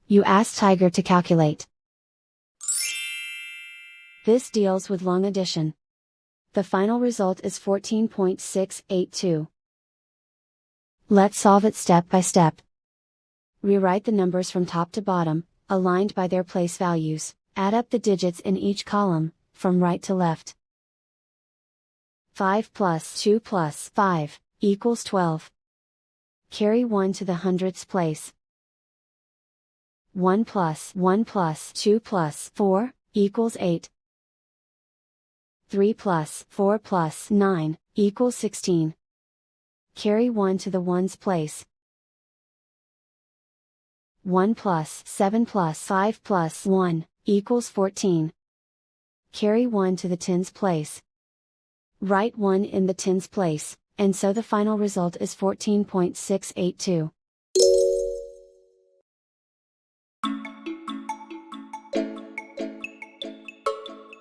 You ask Tiger to calculate. This deals with long addition. The final result is 14.682. Let's solve it step by step. Rewrite the numbers from top to bottom, aligned by their place values. Add up the digits in each column, from right to left. 5 plus 2 plus 5 equals 12. Carry 1 to the hundredths place. 1 plus 2 plus 4 equals 8. 3 plus 4 plus 9 equals 16. Carry 1 to the ones place. 1 plus 7 plus 5 plus 1 equals 14. Carry 1 to the tens place. Write 1 in the tens place, and so the final result is 14.682.